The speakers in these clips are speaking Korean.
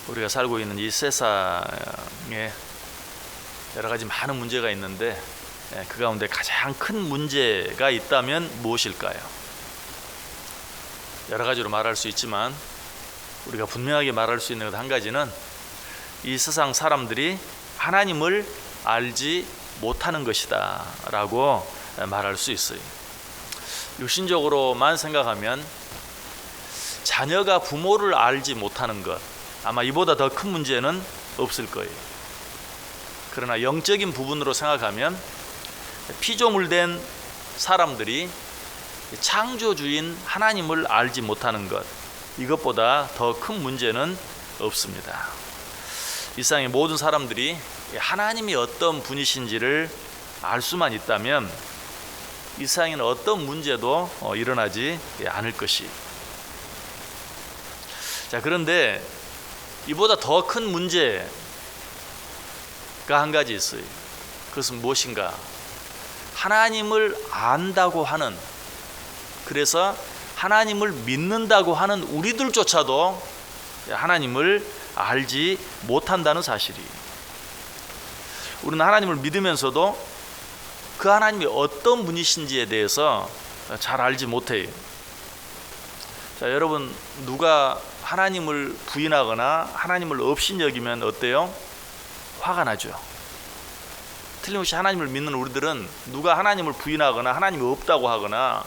우리가 살고 있는 이 세상에 여러 가지 많은 문제가 있는데 그 가운데 가장 큰 문제가 있다면 무엇일까요? 여러 가지로 말할 수 있지만 우리가 분명하게 말할 수 있는 것 한 가지는 이 세상 사람들이 하나님을 알지 못하는 것이다 라고 말할 수 있어요. 육신적으로만 생각하면 자녀가 부모를 알지 못하는 것, 아마 이보다 더 큰 문제는 없을 거예요. 그러나 영적인 부분으로 생각하면 피조물된 사람들이 창조주인 하나님을 알지 못하는 것, 이것보다 더 큰 문제는 없습니다. 이 세상의 모든 사람들이 하나님이 어떤 분이신지를 알 수만 있다면 이 세상에는 어떤 문제도 일어나지 않을 것이. 자, 그런데 이보다 더 큰 문제가 한 가지 있어요. 그것은 무엇인가? 하나님을 안다고 하는, 그래서 하나님을 믿는다고 하는 우리들조차도 하나님을 알지 못한다는 사실이. 우리는 하나님을 믿으면서도 그 하나님이 어떤 분이신지에 대해서 잘 알지 못해요. 자, 여러분, 누가 하나님을 부인하거나 하나님을 업신여기면 어때요? 화가 나죠. 틀림없이 하나님을 믿는 우리들은 누가 하나님을 부인하거나 하나님이 없다고 하거나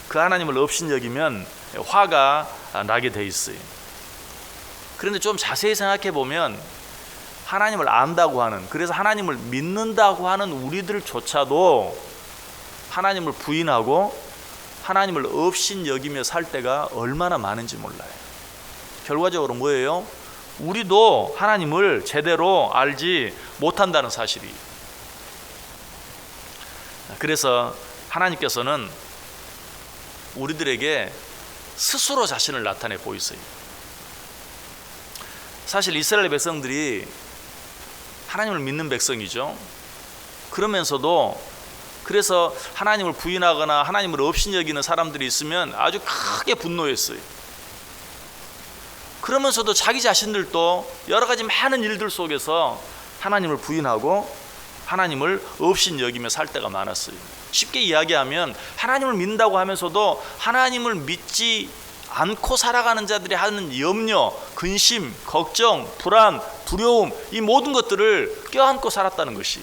그 하나님을 업신여기면 화가 나게 돼 있어요. 그런데 좀 자세히 생각해 보면 하나님을 안다고 하는, 그래서 하나님을 믿는다고 하는 우리들조차도 하나님을 부인하고 하나님을 업신여기며 살 때가 얼마나 많은지 몰라요. 결과적으로 뭐예요? 우리도 하나님을 제대로 알지 못한다는 사실이. 그래서 하나님께서는 우리들에게 스스로 자신을 나타내 보이세요. 사실 이스라엘 백성들이 하나님을 믿는 백성이죠. 그러면서도 그래서 하나님을 부인하거나 하나님을 업신여기는 사람들이 있으면 아주 크게 분노했어요. 그러면서도 자기 자신들도 여러 가지 많은 일들 속에서 하나님을 부인하고 하나님을 업신여기며 살 때가 많았어요. 쉽게 이야기하면 하나님을 믿는다고 하면서도 하나님을 믿지 않고 살아가는 자들이 하는 염려, 근심, 걱정, 불안, 두려움, 이 모든 것들을 껴안고 살았다는 것이.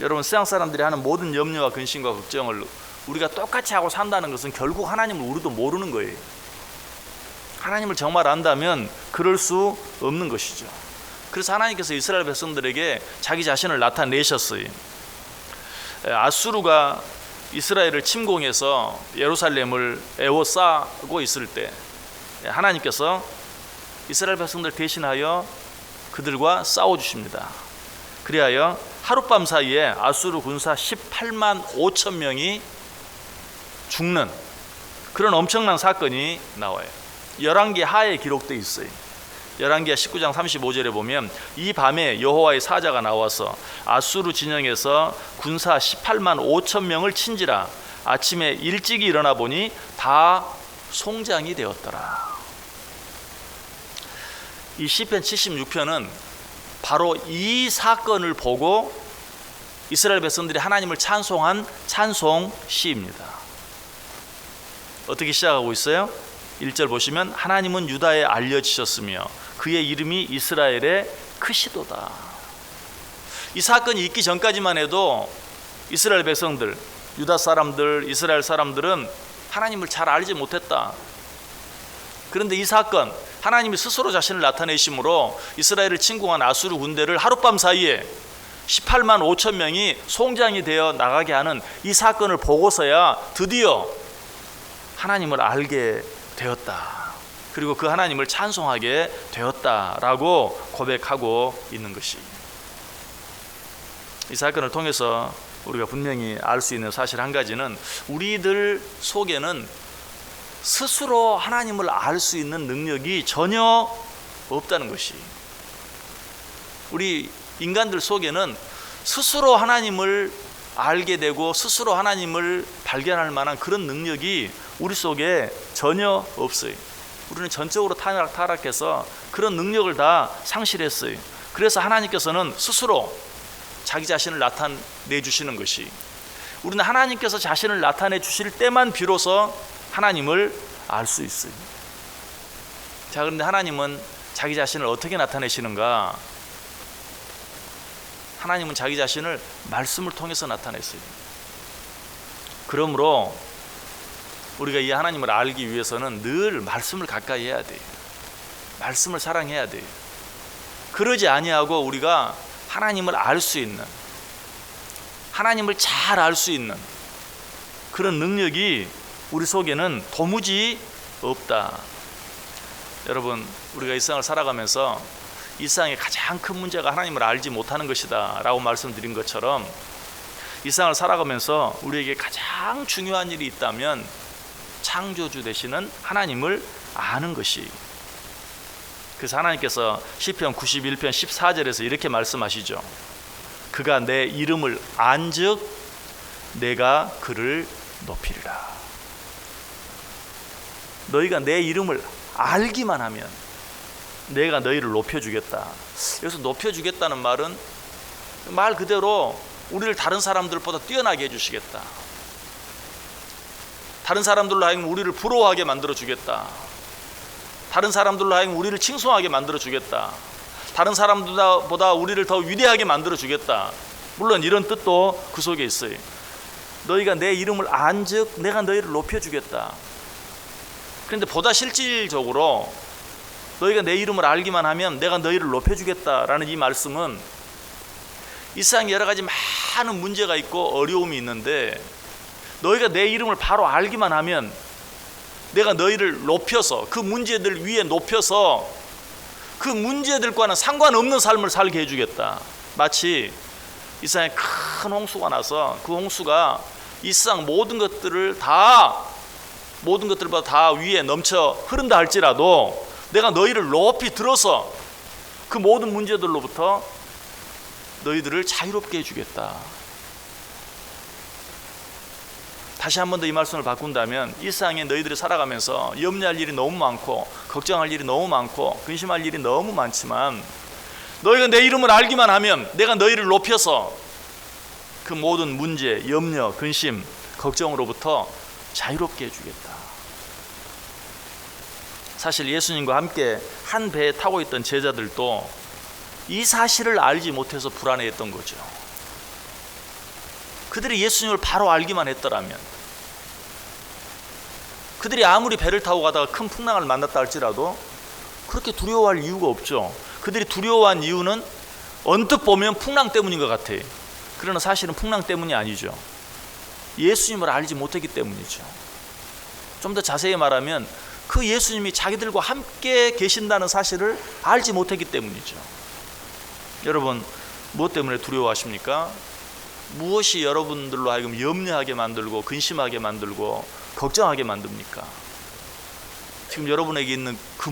여러분, 세상 사람들이 하는 모든 염려와 근심과 걱정을 우리가 똑같이 하고 산다는 것은 결국 하나님을 우리도 모르는 거예요. 하나님을 정말 안다면 그럴 수 없는 것이죠. 그래서 하나님께서 이스라엘 백성들에게 자기 자신을 나타내셨어요. 아수르가 이스라엘을 침공해서 예루살렘을 에워싸고 있을 때 하나님께서 이스라엘 백성들 대신하여 그들과 싸워주십니다. 그리하여 하룻밤 사이에 아수르 군사 18만 5천 명이 죽는 그런 엄청난 사건이 나와요. 열왕기 하에 기록되어 있어요. 열왕기하 19장 35절에 보면 이 밤에 여호와의 사자가 나와서 아수르 진영에서 군사 18만 5천 명을 친지라 아침에 일찍이 일어나 보니 다 송장이 되었더라. 이 시편 76편은 바로 이 사건을 보고 이스라엘 백성들이 하나님을 찬송한 찬송 시입니다. 어떻게 시작하고 있어요? 1절 보시면 하나님은 유다에 알려지셨으며 그의 이름이 이스라엘의 크시도다. 이 사건이 있기 전까지만 해도 이스라엘 백성들, 유다 사람들, 이스라엘 사람들은 하나님을 잘 알지 못했다. 그런데 이 사건, 하나님이 스스로 자신을 나타내심으로 이스라엘을 침공한 아수르 군대를 하룻밤 사이에 18만 5천 명이 송장이 되어 나가게 하는 이 사건을 보고서야 드디어 하나님을 알게 되었다. 그리고 그 하나님을 찬송하게 되었다라고 고백하고 있는 것이. 이 사건을 통해서 우리가 분명히 알 수 있는 사실 한 가지는 우리들 속에는 스스로 하나님을 알 수 있는 능력이 전혀 없다는 것이. 우리 인간들 속에는 스스로 하나님을 알게 되고 스스로 하나님을 발견할 만한 그런 능력이 우리 속에 전혀 없어요. 우리는 전적으로 타락해서 그런 능력을 다 상실했어요. 그래서 하나님께서는 스스로 자기 자신을 나타내 주시는 것이, 우리는 하나님께서 자신을 나타내 주실 때만 비로소 하나님을 알 수 있어요. 자, 그런데 하나님은 자기 자신을 어떻게 나타내시는가? 하나님은 자기 자신을 말씀을 통해서 나타냈어요. 그러므로 우리가 이 하나님을 알기 위해서는 늘 말씀을 가까이 해야 돼요. 말씀을 사랑해야 돼요. 그러지 아니하고 우리가 하나님을 알 수 있는, 하나님을 잘 알 수 있는 그런 능력이 우리 속에는 도무지 없다. 여러분, 우리가 이 세상을 살아가면서 이 세상의 가장 큰 문제가 하나님을 알지 못하는 것이다 라고 말씀드린 것처럼, 이 세상을 살아가면서 우리에게 가장 중요한 일이 있다면 창조주 되시는 하나님을 아는 것이. 그래서 하나님께서 시편 91편 14절에서 이렇게 말씀하시죠. 그가 내 이름을 안즉 내가 그를 높이리라. 너희가 내 이름을 알기만 하면 내가 너희를 높여주겠다. 여기서 높여주겠다는 말은 말 그대로 우리를 다른 사람들보다 뛰어나게 해주시겠다. 다른 사람들로 하여금 우리를 부러워하게 만들어주겠다. 다른 사람들로 하여금 우리를 칭송하게 만들어주겠다. 다른 사람들보다 우리를 더 위대하게 만들어주겠다. 물론 이런 뜻도 그 속에 있어요. 너희가 내 이름을 안즉 내가 너희를 높여주겠다. 그런데 보다 실질적으로 너희가 내 이름을 알기만 하면 내가 너희를 높여주겠다라는 이 말씀은, 이 세상에 여러 가지 많은 문제가 있고 어려움이 있는데 너희가 내 이름을 바로 알기만 하면 내가 너희를 높여서, 그 문제들 위에 높여서 그 문제들과는 상관없는 삶을 살게 해주겠다. 마치 이 세상에 큰 홍수가 나서 그 홍수가 이 세상 모든 것보다 다 위에 넘쳐 흐른다 할지라도 내가 너희를 높이 들어서 그 모든 문제들로부터 너희들을 자유롭게 해주겠다. 다시 한 번 더 이 말씀을 바꾼다면, 이 세상에 너희들이 살아가면서 염려할 일이 너무 많고 걱정할 일이 너무 많고 근심할 일이 너무 많지만, 너희가 내 이름을 알기만 하면 내가 너희를 높여서 그 모든 문제, 염려, 근심, 걱정으로부터 자유롭게 해주겠다. 사실 예수님과 함께 한 배에 타고 있던 제자들도 이 사실을 알지 못해서 불안해했던 거죠. 그들이 예수님을 바로 알기만 했더라면, 그들이 아무리 배를 타고 가다가 큰 풍랑을 만났다 할지라도 그렇게 두려워할 이유가 없죠. 그들이 두려워한 이유는 언뜻 보면 풍랑 때문인 것 같아요. 그러나 사실은 풍랑 때문이 아니죠. 예수님을 알지 못했기 때문이죠. 좀 더 자세히 말하면 그 예수님이 자기들과 함께 계신다는 사실을 알지 못했기 때문이죠. 여러분, 무엇 때문에 두려워하십니까? 무엇이 여러분들로 하여금 염려하게 만들고 근심하게 만들고 걱정하게 만듭니까? 지금 여러분에게 있는 그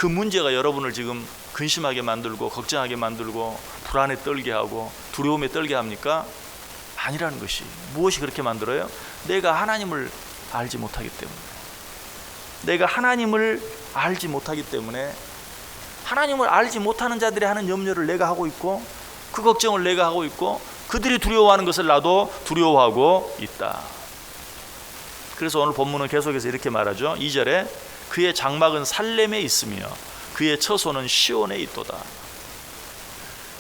문제가 여러분을 지금 근심하게 만들고 걱정하게 만들고 불안에 떨게 하고 두려움에 떨게 합니까? 아니라는 것이. 무엇이 그렇게 만들어요? 내가 하나님을 알지 못하기 때문에. 내가 하나님을 알지 못하기 때문에, 하나님을 알지 못하는 자들이 하는 염려를 내가 하고 있고 그 걱정을 내가 하고 있고 그들이 두려워하는 것을 나도 두려워하고 있다. 그래서 오늘 본문은 계속해서 이렇게 말하죠. 2절에 그의 장막은 살렘에 있으며 그의 처소는 시온에 있도다.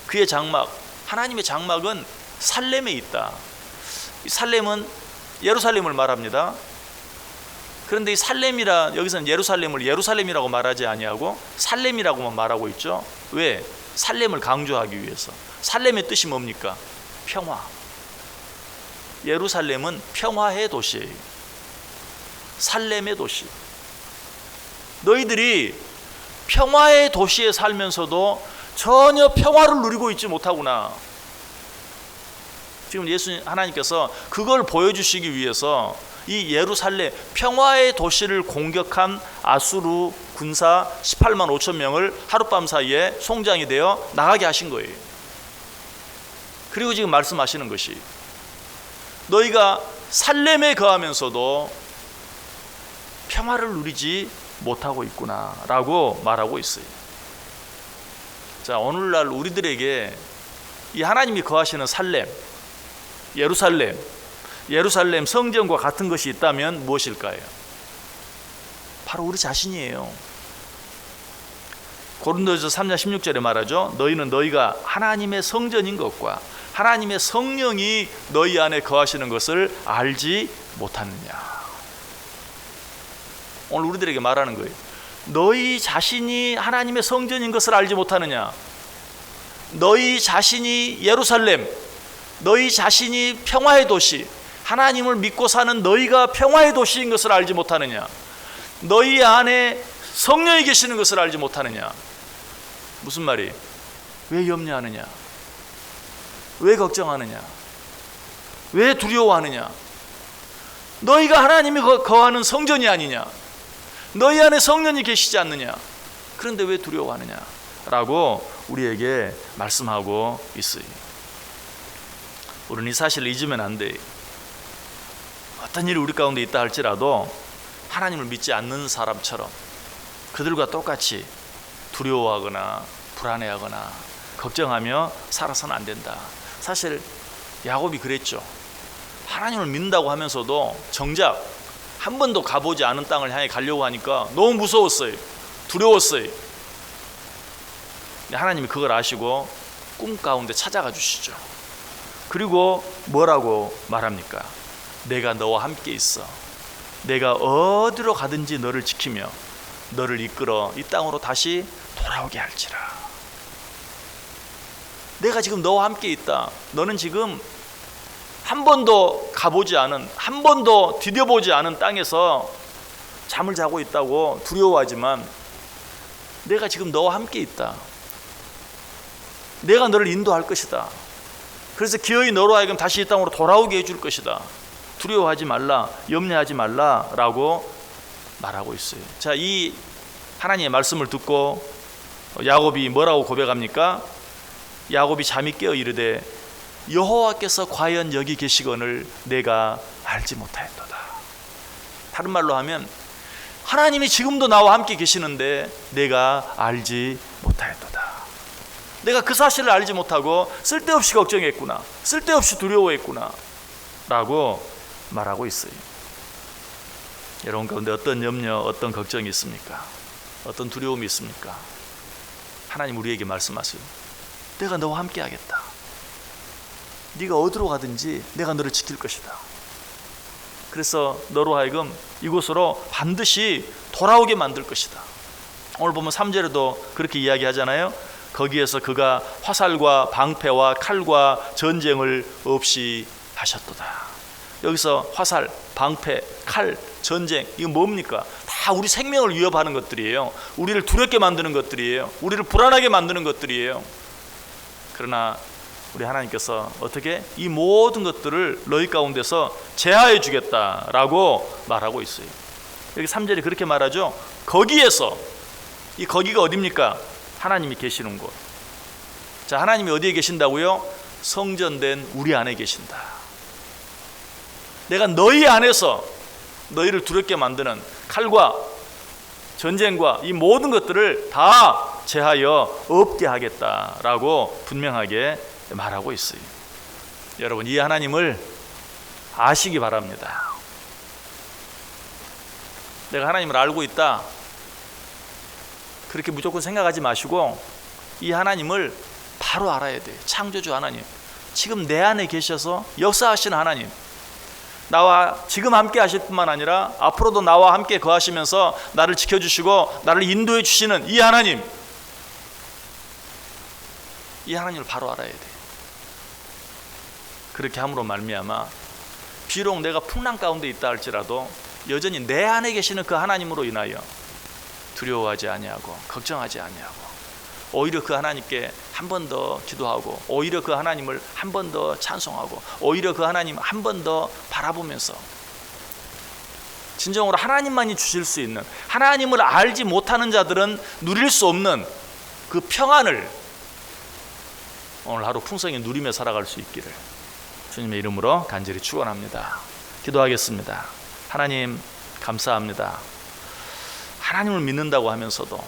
그의 장막, 하나님의 장막은 살렘에 있다. 살렘은 예루살렘을 말합니다. 그런데 이 살렘이라, 여기서는 예루살렘을 예루살렘이라고 말하지 아니하고 살렘이라고만 말하고 있죠. 왜? 살렘을 강조하기 위해서. 살렘의 뜻이 뭡니까? 평화. 예루살렘은 평화의 도시예요. 살렘의 도시. 너희들이 평화의 도시에 살면서도 전혀 평화를 누리고 있지 못하구나. 지금 하나님께서 그걸 보여주시기 위해서 이 예루살렘 평화의 도시를 공격한 아수르 군사 18만 5천 명을 하룻밤 사이에 송장이 되어 나가게 하신 거예요. 그리고 지금 말씀하시는 것이, 너희가 살렘에 거하면서도 평화를 누리지 못하고 있구나라고 말하고 있어요. 자, 오늘날 우리들에게 이 하나님이 거하시는 살렘, 예루살렘 성전과 같은 것이 있다면 무엇일까요? 바로 우리 자신이에요. 고린도전서 3장 16절에 말하죠. 너희는 너희가 하나님의 성전인 것과 하나님의 성령이 너희 안에 거하시는 것을 알지 못하느냐. 오늘 우리들에게 말하는 거예요. 너희 자신이 하나님의 성전인 것을 알지 못하느냐. 너희 자신이 예루살렘, 너희 자신이 평화의 도시, 하나님을 믿고 사는 너희가 평화의 도시인 것을 알지 못하느냐. 너희 안에 성령이 계시는 것을 알지 못하느냐. 무슨 말이? 왜 염려하느냐? 왜 걱정하느냐? 왜 두려워하느냐? 너희가 하나님이 거하는 성전이 아니냐? 너희 안에 성령이 계시지 않느냐? 그런데 왜 두려워하느냐? 라고 우리에게 말씀하고 있어요. 우리는 이 사실을 잊으면 안 돼. 어떤 일이 우리 가운데 있다 할지라도 하나님을 믿지 않는 사람처럼 그들과 똑같이 두려워하거나 불안해하거나 걱정하며 살아서는 안 된다. 사실 야곱이 그랬죠. 하나님을 믿는다고 하면서도 정작 한 번도 가보지 않은 땅을 향해 가려고 하니까 너무 무서웠어요. 두려웠어요. 하나님이 그걸 아시고 꿈 가운데 찾아가 주시죠. 그리고 뭐라고 말합니까? 내가 너와 함께 있어. 내가 어디로 가든지 너를 지키며 너를 이끌어 이 땅으로 다시 돌아오게 할지라. 내가 지금 너와 함께 있다. 너는 지금 한 번도 가보지 않은, 한 번도 디뎌보지 않은 땅에서 잠을 자고 있다고 두려워하지만 내가 지금 너와 함께 있다. 내가 너를 인도할 것이다. 그래서 기어이 너로 하여금 다시 이 땅으로 돌아오게 해줄 것이다. 두려워하지 말라, 염려하지 말라라고 말하고 있어요. 자, 이 하나님의 말씀을 듣고 야곱이 뭐라고 고백합니까? 야곱이 잠이 깨어 이르되 여호와께서 과연 여기 계시거늘 내가 알지 못하였도다. 다른 말로 하면 하나님이 지금도 나와 함께 계시는데 내가 알지 못하였도다. 내가 그 사실을 알지 못하고 쓸데없이 걱정했구나, 쓸데없이 두려워했구나 라고 말하고 있어요. 여러분 가운데 어떤 염려, 어떤 걱정이 있습니까? 어떤 두려움이 있습니까? 하나님 우리에게 말씀하세요. 내가 너와 함께 하겠다. 네가 어디로 가든지 내가 너를 지킬 것이다. 그래서 너로 하여금 이곳으로 반드시 돌아오게 만들 것이다. 오늘 보면 3절에도 그렇게 이야기하잖아요. 거기에서 그가 화살과 방패와 칼과 전쟁을 없이 하셨도다. 여기서 화살, 방패, 칼, 전쟁, 이건 뭡니까? 다 우리 생명을 위협하는 것들이에요. 우리를 두렵게 만드는 것들이에요. 우리를 불안하게 만드는 것들이에요. 그러나 우리 하나님께서 어떻게 이 모든 것들을 너희 가운데서 제하해 주겠다라고 말하고 있어요. 여기 3절이 그렇게 말하죠. 거기에서, 이 거기가 어디입니까? 하나님이 계시는 곳. 자, 하나님이 어디에 계신다고요? 성전된 우리 안에 계신다. 내가 너희 안에서 너희를 두렵게 만드는 칼과 전쟁과 이 모든 것들을 다 제하여 없게 하겠다라고 분명하게 말하고 있어요. 여러분, 이 하나님을 아시기 바랍니다. 내가 하나님을 알고 있다, 그렇게 무조건 생각하지 마시고 이 하나님을 바로 알아야 돼요. 창조주 하나님, 지금 내 안에 계셔서 역사하시는 하나님, 나와 지금 함께 하실 뿐만 아니라 앞으로도 나와 함께 거하시면서 나를 지켜주시고 나를 인도해 주시는 이 하나님, 이 하나님을 바로 알아야 돼요. 그렇게 함으로 말미암아 비록 내가 풍랑 가운데 있다 할지라도 여전히 내 안에 계시는 그 하나님으로 인하여 두려워하지 아니하고 걱정하지 아니하고 오히려 그 하나님께 한 번 더 기도하고 오히려 그 하나님을 한 번 더 찬송하고 오히려 그 하나님 한 번 더 바라보면서 진정으로 하나님만이 주실 수 있는, 하나님을 알지 못하는 자들은 누릴 수 없는 그 평안을 오늘 하루 풍성히 누리며 살아갈 수 있기를 주님의 이름으로 간절히 축원합니다. 기도하겠습니다. 하나님 감사합니다. 하나님을 믿는다고 하면서도